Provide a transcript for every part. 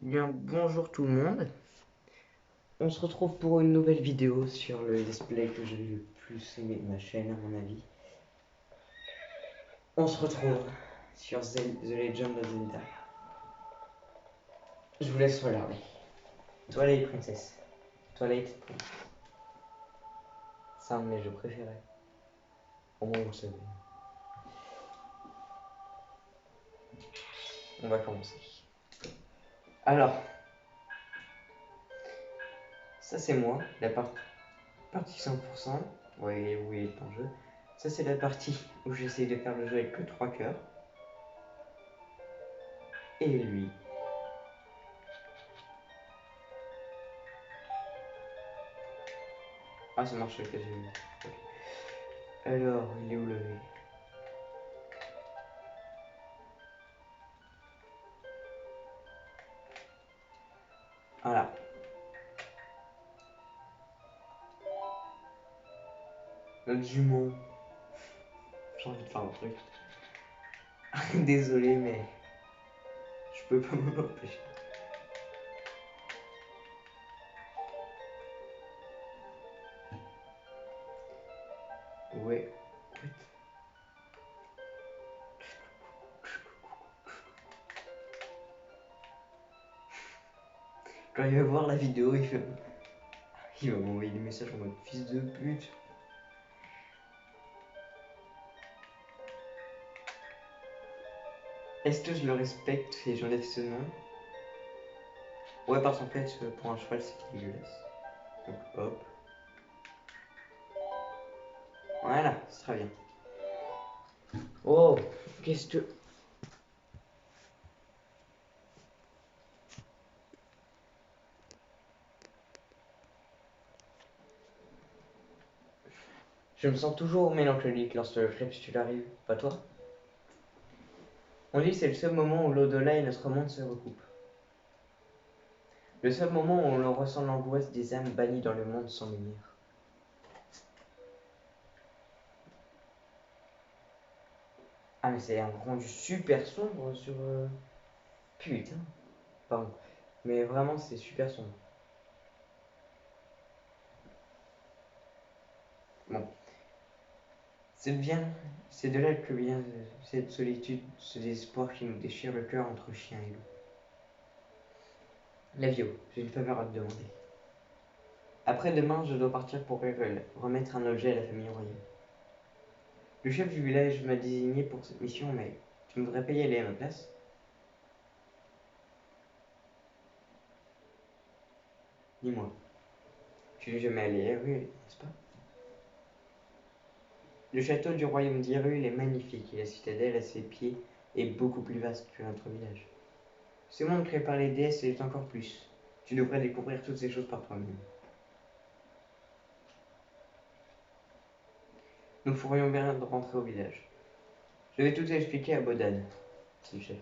Bien, bonjour tout le monde. On se retrouve pour une nouvelle vidéo sur le display que j'ai le plus aimé de ma chaîne, à mon avis. On se retrouve sur The Legend of Zelda. Je vous laisse regarder. Twilight Princess. Twilight Princess. C'est un de mes jeux préférés. Au moins vous le savez. On va commencer. Alors, ça c'est moi, la partie 100%. Ouais, oui, il est en jeu. Ça c'est la partie où j'essaie de faire le jeu avec que 3 cœurs. Et lui. Ah, ça marche avec les yeux. Ok. Alors, il est où le V? Voilà. Notre jumeau. J'ai envie de faire un truc. Désolé, mais je peux pas m'en empêcher. Ouais. Quand il va voir la vidéo, il va m'envoyer des messages en mode fils de pute. Est-ce que je le respecte et j'enlève ce nom? Ouais, parce qu'en fait, pour un cheval, c'est dégueulasse. Donc, hop. Voilà, c'est très bien. Oh, qu'est-ce que... Je me sens toujours mélancolique lorsque le crépuscule arrive, pas toi? On dit que c'est le seul moment où l'au-delà et notre monde se recoupent. Le seul moment où l'on ressent l'angoisse des âmes bannies dans le monde sans lumière. Ah mais c'est un rendu super sombre sur... Putain, pardon. Mais vraiment c'est super sombre. Bon, c'est bien, c'est de là que vient cette solitude, ce désespoir qui nous déchire le cœur entre chien et loup. Lavio, j'ai une faveur à te demander. Après-demain, je dois partir pour remettre un objet à la famille royale. Le chef du village m'a désigné pour cette mission, mais tu ne voudrais pas y aller à ma place? Dis-moi, tu n'es jamais allé à Hyrule, n'est-ce pas? Le château du royaume d'Hyrule est magnifique et la citadelle à ses pieds est beaucoup plus vaste que notre village. Ce monde créé par les déesses est encore plus. Tu devrais découvrir toutes ces choses par toi-même. Nous ferions bien de rentrer au village. Je vais tout expliquer à Bodan, dit le chef.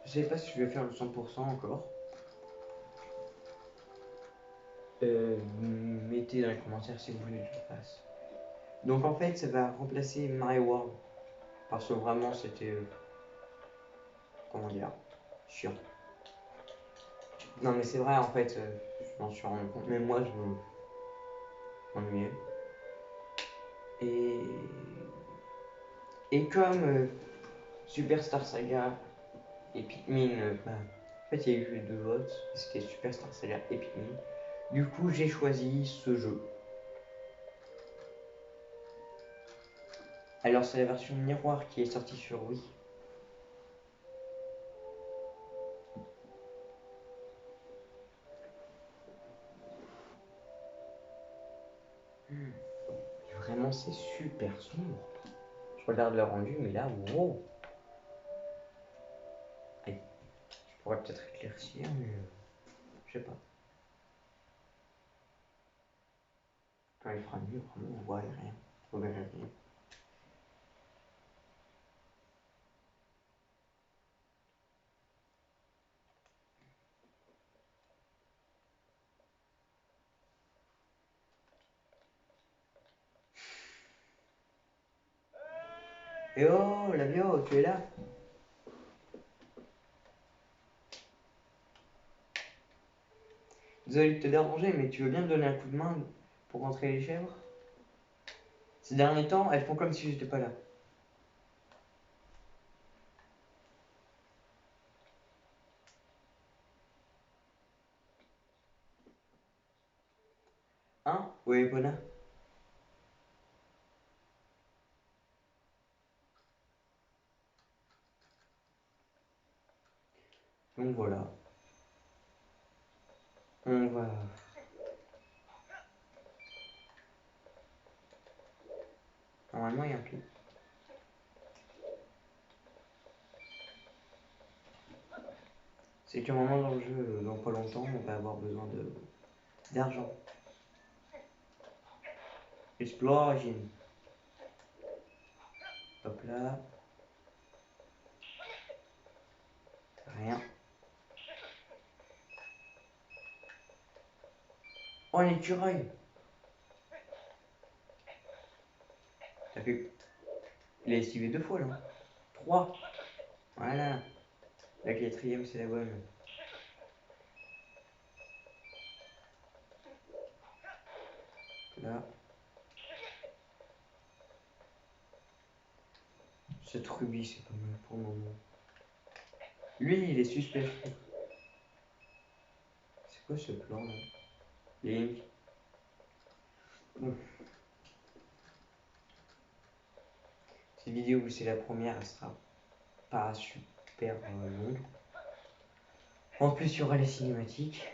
Je sais pas si je vais faire le 100% encore. Mettez dans les commentaires si vous voulez que je le fasse. Donc en fait, ça va remplacer My World. Parce que vraiment, c'était... comment dire? Chiant. Non mais c'est vrai, en fait, je m'en suis rendu compte. Même moi, je m'ennuyais. Et... Et comme Superstar Saga et Pikmin, en fait, il y a eu deux votes. C'était Superstar Saga et Pikmin. Du coup, j'ai choisi ce jeu. Alors, c'est la version miroir qui est sortie sur Wii. Vraiment, c'est super sombre. Je regarde le rendu, mais là, wow. Allez, je pourrais peut-être éclaircir, mais je sais pas. Quand il fera mieux, vraiment, vous verrez rien. Vous verrez rien. Eh oh, l'avion, tu es là? Désolé de te déranger, mais tu veux bien me donner un coup de main pour rentrer les chèvres? Ces derniers temps, elles font comme si j'étais pas là. Hein? Oui, Epona. Donc voilà. On va... Normalement, il y a un clé. C'est qu'à un moment dans le jeu, dans pas longtemps, on va avoir besoin de d'argent. Explosion. Hop là. Rien. Oh, un écureuil. T'as fait... Il a esquivé 2 fois, là. 3. Voilà. La quatrième, c'est la bonne. Là. Cette rubis, c'est pas mal pour le moment. Lui, il est suspect, je trouve. C'est quoi ce plan, là? Link. Bon. Cette vidéo, c'est la première, elle sera pas super longue. En plus, il y aura les cinématiques.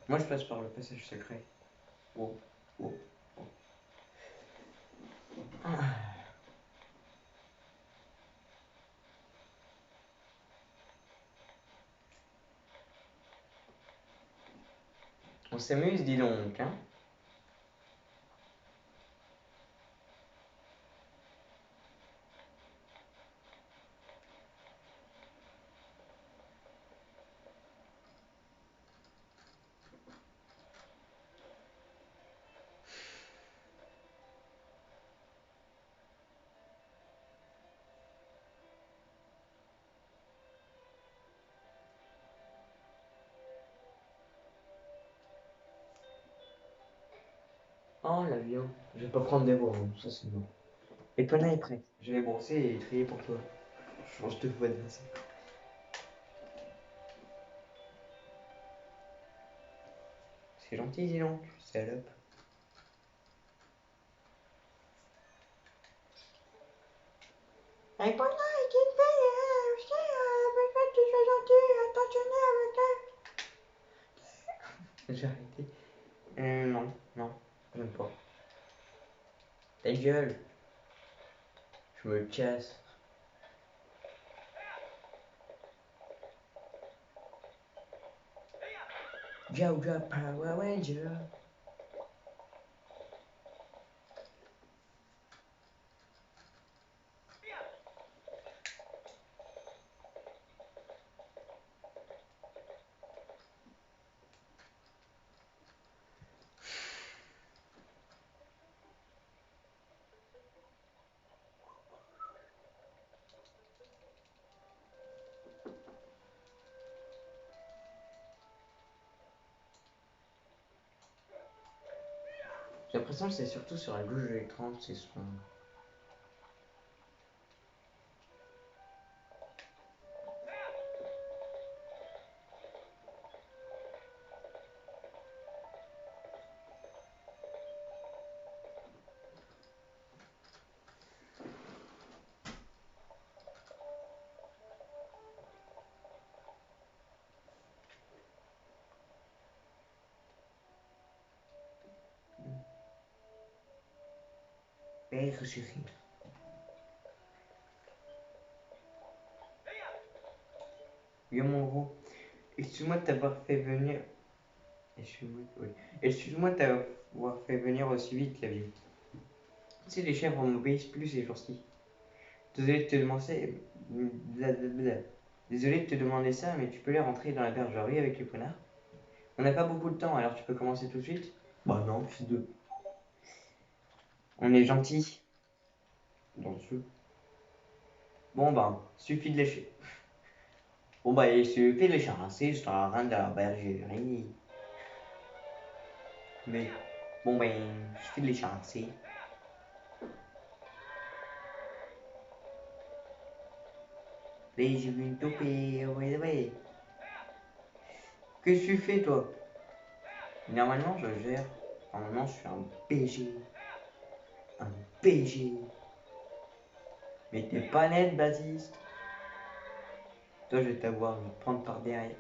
Moi, je passe par le passage secret. Oh, oh, oh. Ah. On s'amuse, dis donc, hein? Oh, l'avion. Je vais pas prendre des voix, hein. Ça c'est bon. Et ton est prêt. Je vais brosser et trier pour toi. Je change de voix de vaisselle. C'est gentil, dis donc. Salope. Et pendant qu'il fait, pourquoi tu sois gentil, attentionné avec elle. J'ai arrêté. Non, non, j'aime pas. Ta gueule. Je me casse. Jojo Power Ranger. J'ai l'impression que c'est surtout sur la gauche de l'écran que c'est son. Eh, chérie. Bien mon gros. Excuse-moi de t'avoir fait venir. Excuse-moi, oui. Excuse-moi de t'avoir fait venir aussi vite, l'avion. Tu sais, les chèvres m'obéissent plus ces jours-ci. Désolé de te demander. Blablabla. Désolé de te demander ça, mais tu peux les rentrer dans la bergerie avec le connard. On n'a pas beaucoup de temps, alors tu peux commencer tout de suite. Bah non, fils de. On est gentil. Dans le jeu. Bon ben, suffit de lécher. Bon bah, il suffit de les chasser, je te rends de la bergerie. Mais, bon ben, il suffit de les chasser. Là, j'ai vu une toupée, ouais, ouais. Qu'est-ce que tu fais, toi? Normalement, je gère. Normalement, je suis un PG. Un PG. Mais t'es pas net, Baptiste. Toi, je vais t'avoir, je vais te prendre par derrière.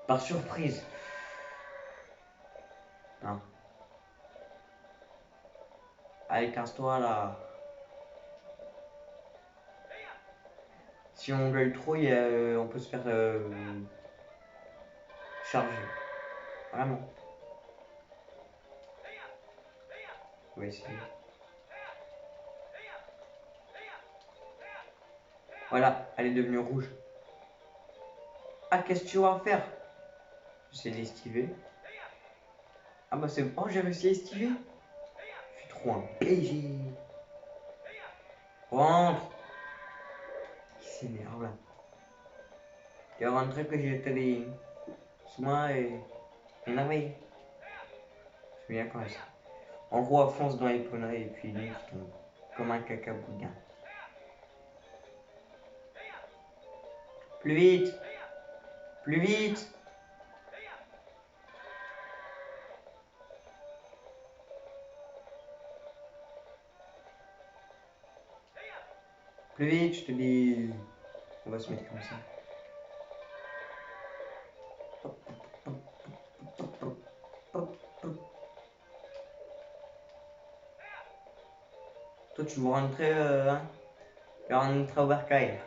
Par surprise. Hein. Allez, casse-toi, là. Si on gueule trop, on peut se faire charger. Vraiment. On va essayer. Voilà, elle est devenue rouge. Ah, qu'est-ce que tu vas faire? J'essaie d'esquiver. Ah bah c'est... Oh, j'ai réussi à esquiver. Je suis trop un PG. Rentre. Il s'énerve là. Tu vas rentrer que je te dis. Moi énervé. Je suis bien comme ça. En gros, elle fonce dans les conneries et puis lui qui tombe. Comme un caca boudin. Plus vite. Plus vite. Plus vite, je te dis. On va se mettre comme ça. Toi, tu veux rentrer, hein? Tu vas rentrer au bercail.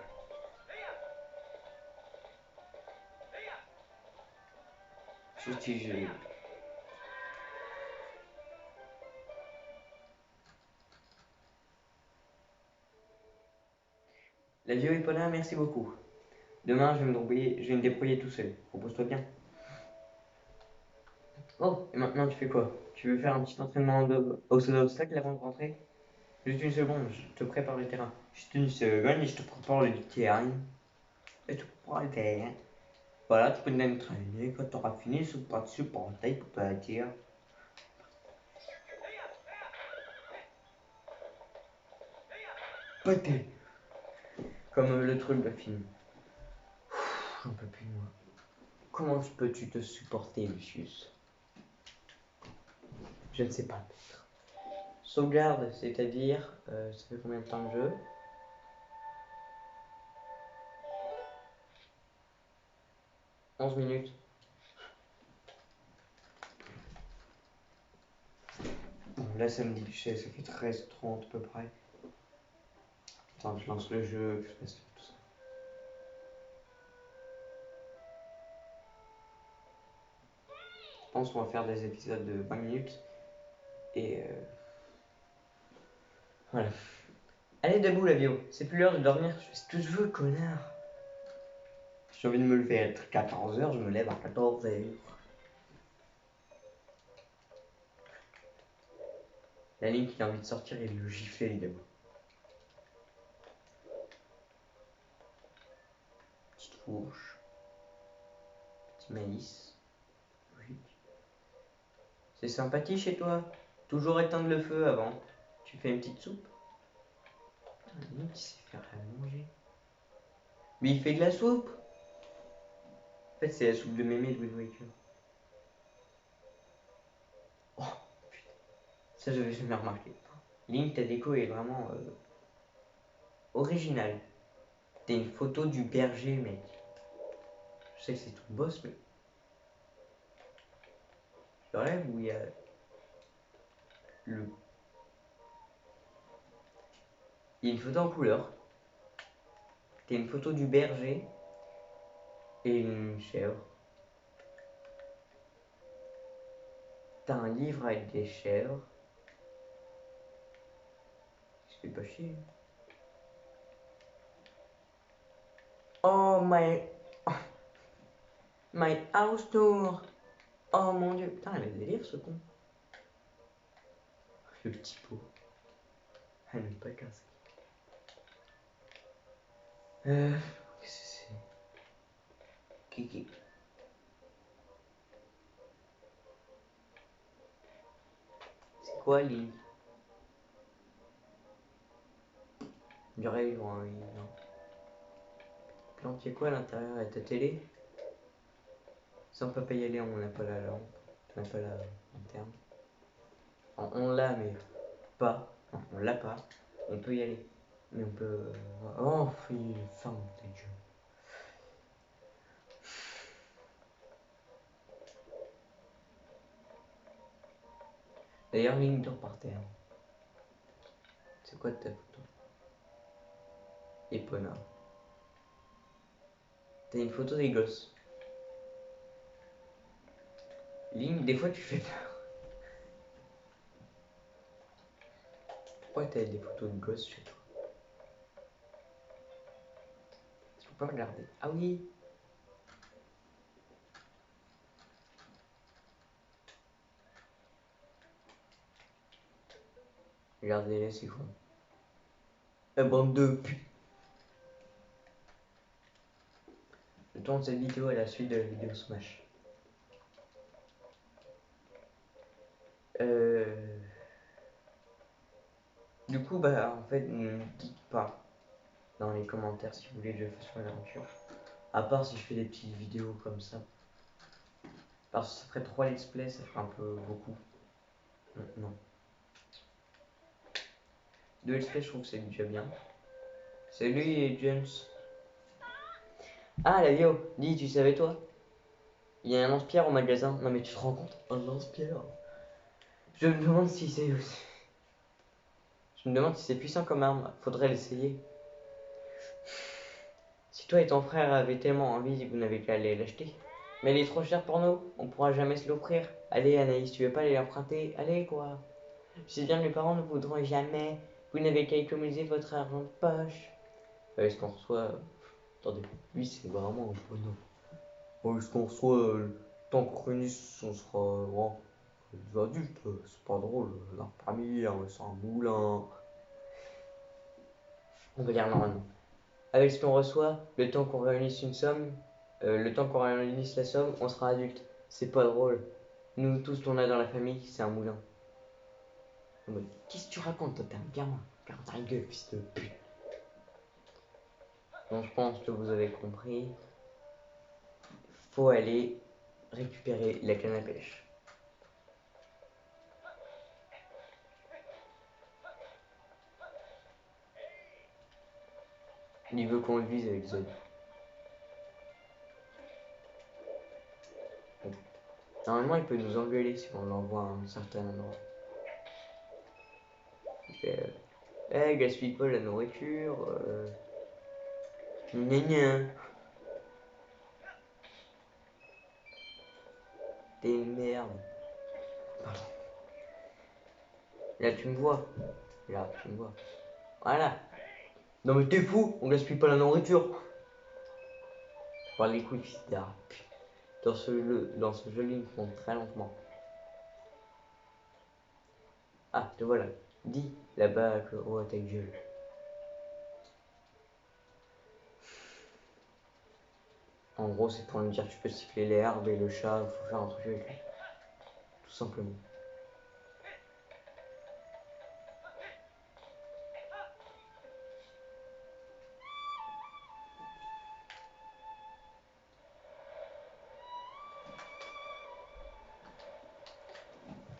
Je... La vie est pas là, merci beaucoup. Demain, je vais me débrouiller tout seul. Repose-toi bien. Oh, et maintenant, tu fais quoi? Tu veux faire un petit entraînement au saut d'obstacle avant de rentrer? Juste une seconde, je te prépare le terrain. Juste une seconde et je te prépare le terrain. Et tu prépare le terrain. Voilà, tu peux t'entraîner. Quand tu auras fini, c'est pas de supporter pour partir. Pâté. Comme le truc de film. J'en peux plus, moi. Comment peux-tu te supporter, Lucius? Je ne sais pas. Sauvegarde, c'est-à-dire, ça fait combien de temps de jeu? 11 minutes. Bon, là, ça me dit que ça fait 13h30 à peu près. Attends, je lance le jeu, que je fasse tout ça. Je pense qu'on va faire des épisodes de 20 minutes. Et voilà. Allez, debout, la bio. C'est plus l'heure de dormir. Je fais ce que je veux, connard. Si j'ai envie de me lever à 14h, je me lève à 14h. La ligne qui a envie de sortir et de le gifler, évidemment. Petite fourche. Petit maïs. Logique. C'est sympathique chez toi. Toujours éteindre le feu avant. Tu fais une petite soupe. Putain, qui sait faire à manger. Mais il fait de la soupe. En fait, c'est la soupe de mémé de Wind Waker. Oh, putain. Ça, j'avais jamais remarqué. Link, ta déco est vraiment originale. T'as une photo du berger, mec. Je sais que c'est ton boss, mais. Le rêve où il y a le. Il y a une photo en couleur. T'as une photo du berger et une chèvre. T'as un livre avec des chèvres. Je fais pas chier. my... My house tour. Oh mon dieu. Putain, elle a le délire ce con. Le petit pot. Elle n'aime pas casser. Qu'est-ce que c'est? Kiki. C'est quoi l'île? Dirait non. Plante, il y a quoi à l'intérieur? Et ta télé? Ça on peut pas y aller, on n'a pas la lampe. On n'a pas la lanterne. On l'a mais pas. Non, on l'a pas. On peut y aller. Mais on peut... Oh, il ferme ta gueule. D'ailleurs, Link dort par terre. C'est quoi ta photo? Epona. T'as une photo des gosses. Link, des fois tu fais peur. Pourquoi t'as des photos de gosses chez toi? Tu peux pas regarder. Ah oui. Regardez-les, c'est con. La bande de putes. Je tourne cette vidéo à la suite de la vidéo Smash. Du coup, bah en fait, ne dites pas dans les commentaires si vous voulez que je fasse une aventure. À part si je fais des petites vidéos comme ça. Parce que ça ferait 3 let's play, ça ferait un peu beaucoup. Non. 2 let's play, je trouve que c'est déjà bien. Salut et James. Ah, la Vio, dis, tu savais toi? Il y a un lance-pierre au magasin. Non mais tu te rends compte? Un lance-pierre. Je me demande si c'est... Je me demande si c'est puissant comme arme. Faudrait l'essayer. Si toi et ton frère avez tellement envie, vous n'avez qu'à aller l'acheter. Mais elle est trop chère pour nous. On pourra jamais se l'offrir. Allez Anaïs, tu veux pas aller l'emprunter? Allez quoi. Je sais bien que les parents ne voudront jamais. Vous n'avez qu'à économiser votre argent de poche. Est-ce qu'on reçoit... Attendez, lui c'est vraiment un bonhomme. Est-ce qu'on reçoit... Tant qu'on réunisse, on sera... Bon, les adultes, c'est pas drôle. La famille, c'est un moulin. On va dire normalement. Avec ce qu'on reçoit, le temps qu'on réunisse une somme, le temps qu'on réunisse la somme, on sera adulte. C'est pas drôle. Nous, tout ce qu'on a dans la famille, c'est un moulin. Qu'est-ce que tu racontes, toi? T'es un gamin. Garde ta gueule, fils de pute. Donc, je pense que vous avez compris. Faut aller récupérer la canne à pêche. Il veut qu'on le vise avec Zod. Normalement, il peut nous engueuler si on l'envoie à un certain endroit. Il fait gaspille pas la nourriture. Gna gna. T'es une merde. Là, tu me vois. Là, tu me vois. Voilà. Non, mais t'es fou, on gaspille pas la nourriture. Par les couilles, fils d'art. Dans ce jeu, il me monte très lentement. Ah, te voilà. Dis là-bas que. Oh, ta gueule. En gros, c'est pour lui dire que tu peux siffler l'herbe et le chat, il faut faire un truc avec lui. Tout simplement.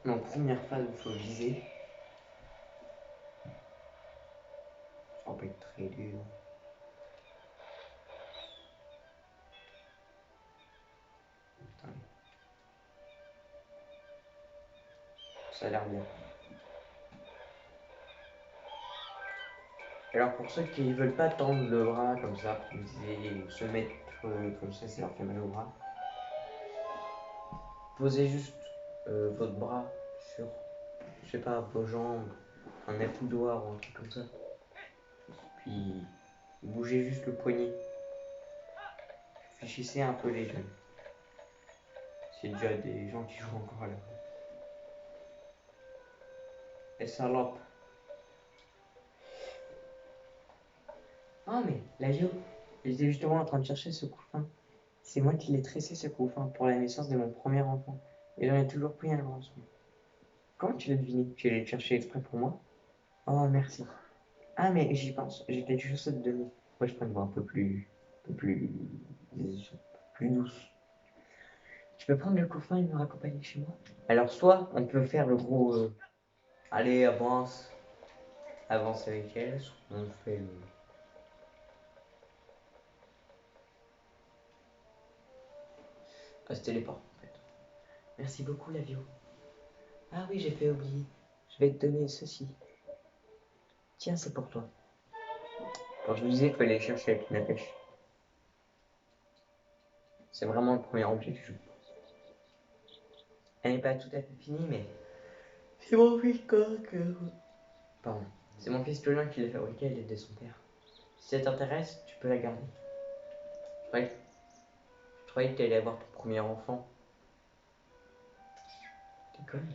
En première phase, il faut viser. Ça va pas être très dur. Putain. Ça a l'air bien. Alors pour ceux qui veulent pas tendre le bras comme ça, et se mettre comme ça leur fait mal au bras, posez juste votre bras sur, je sais pas, vos jambes, un accoudoir ou un truc comme ça. Puis bougez juste le poignet. Fichissez un peu les jeunes. C'est déjà des gens qui jouent encore là. Et salope. Ah mais, la Gio, j'étais justement en train de chercher ce couffin. C'est moi qui l'ai tressé ce couffin pour la naissance de mon premier enfant. Et j'en ai toujours pris un grand soin. Comment tu l'as deviné? Tu l'as cherché exprès pour moi? Oh merci. Ah mais j'y pense, j'ai quelque chose à te donner. Moi je prends une voix un peu plus douce. Tu peux prendre le couffin et me raccompagner chez moi? Alors soit on peut faire le gros allez avance, avance avec elle, soit on fait le... Ah, se téléporte en fait. Merci beaucoup Lavio. Ah oui j'ai fait oublier. Je vais te donner ceci. Tiens c'est pour toi. Quand je vous disais qu'il fallait chercher avec une pêche. C'est vraiment le premier objet que je joue. Elle n'est pas tout à fait finie mais... C'est mon fils coq. Pardon. C'est mon fils Tolin qui l'a fabriqué à l'aide de son père. Si ça t'intéresse, tu peux la garder. Je croyais que t'allais avoir ton premier enfant. T'es conne.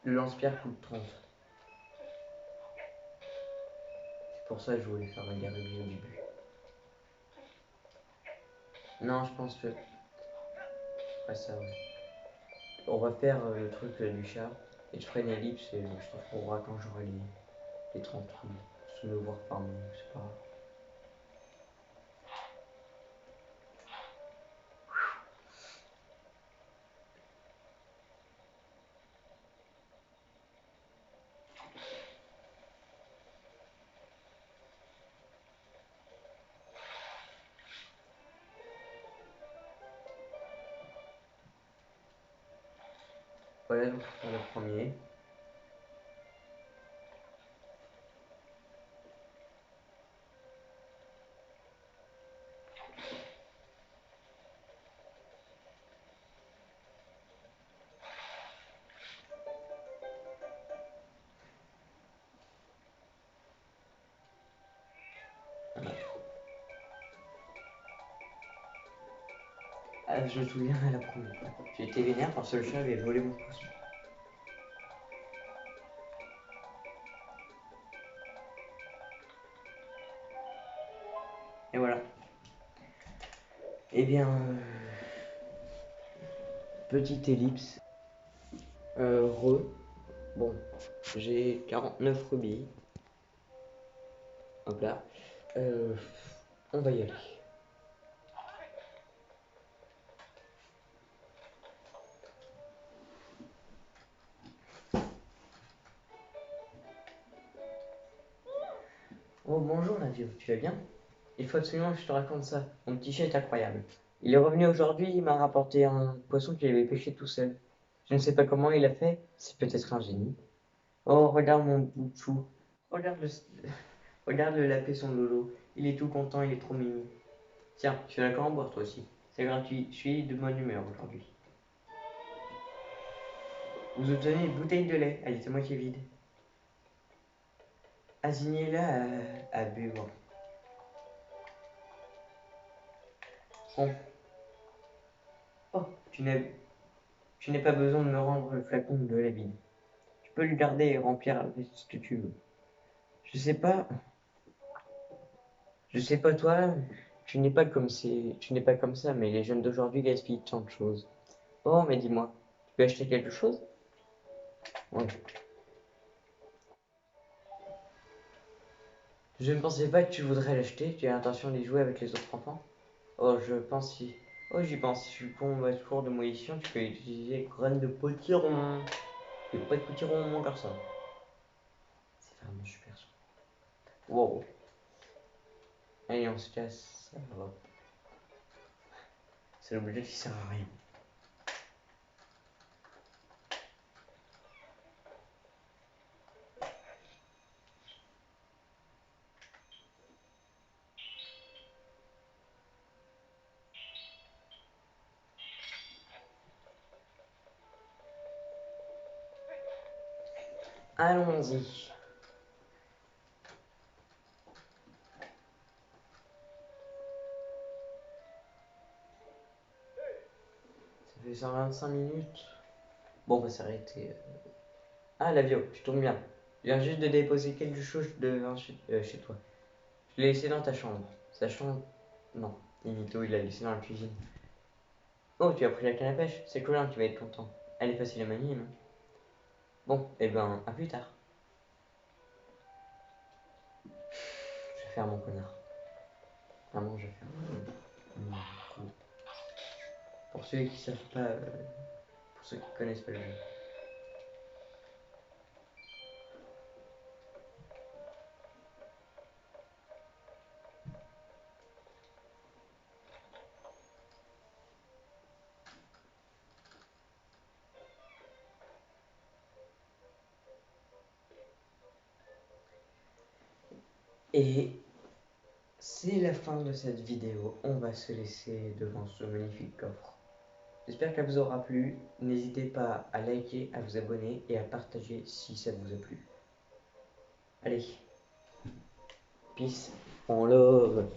Le lance-pierre coûte 30. C'est pour ça que je voulais faire la guerre au début. Non, je pense que... Après ça, ouais. On va faire le truc du chat. Et je ferai une ellipse et je t'en ferai quand j'aurai les 30 trucs. Se me voir par moi, c'est pas grave. Voilà donc pour le premier. Voilà. Ah, je me souviens à la première fois. J'ai été vénère parce que le chat avait volé mon poisson. Et voilà. Eh bien, petite ellipse. Bon, j'ai 49 rubis. Hop là. Euh, on va y aller. Oh bonjour la vieux, tu vas bien? Il faut absolument que je te raconte ça. Mon petit chat est incroyable. Il est revenu aujourd'hui, il m'a rapporté un poisson qu'il avait pêché tout seul. Je ne sais pas comment il a fait, c'est peut-être un génie. Oh, regarde mon bout de chou. Regarde le, regarde le lapé son lolo. Il est tout content, il est trop mimi. Tiens, tu as d'accord en boire toi aussi. C'est gratuit, je suis de bonne humeur aujourd'hui. Vous obtenez une bouteille de lait, elle est à moitié vide. Assignez-la à buvre. Bon. Oh, tu n'as pas besoin de me rendre le flacon de la vide. Tu peux le garder et remplir avec ce que tu veux. Je sais pas, je sais pas toi, tu n'es pas comme ça, mais les jeunes d'aujourd'hui gaspillent tant de choses. Oh, mais dis-moi, tu peux acheter quelque chose? Oui. Je ne pensais pas que tu voudrais l'acheter. Tu as l'intention d'y jouer avec les autres enfants? Oh, je pense si. Oh, j'y pense. Si tu tombes à court de munitions, tu peux utiliser graines de potiron. Et pas de potiron, mon garçon. C'est vraiment super ça. Wow. Allez, on se casse. Ça va. C'est l'objet qui sert à rien. Allons-y. Ça fait 125 minutes. Bon, on va s'arrêter. Ah, l'avion, je tombe bien. Je viens juste de déposer quelque chose chez toi. Je l'ai laissé dans ta chambre. Sa chambre. Non, Inito, il l'a laissé dans la cuisine. Oh, tu as pris la canne à pêche? C'est Colin qui va être content. Elle est facile à manier, non? Bon, et ben, à plus tard. Je vais faire mon connard. Vraiment, je vais faire mon con. Pour ceux qui savent pas, pour ceux qui connaissent pas le jeu. Et c'est la fin de cette vidéo. On va se laisser devant ce magnifique coffre. J'espère qu'elle vous aura plu. N'hésitez pas à liker, à vous abonner et à partager si ça vous a plu. Allez, peace, on love.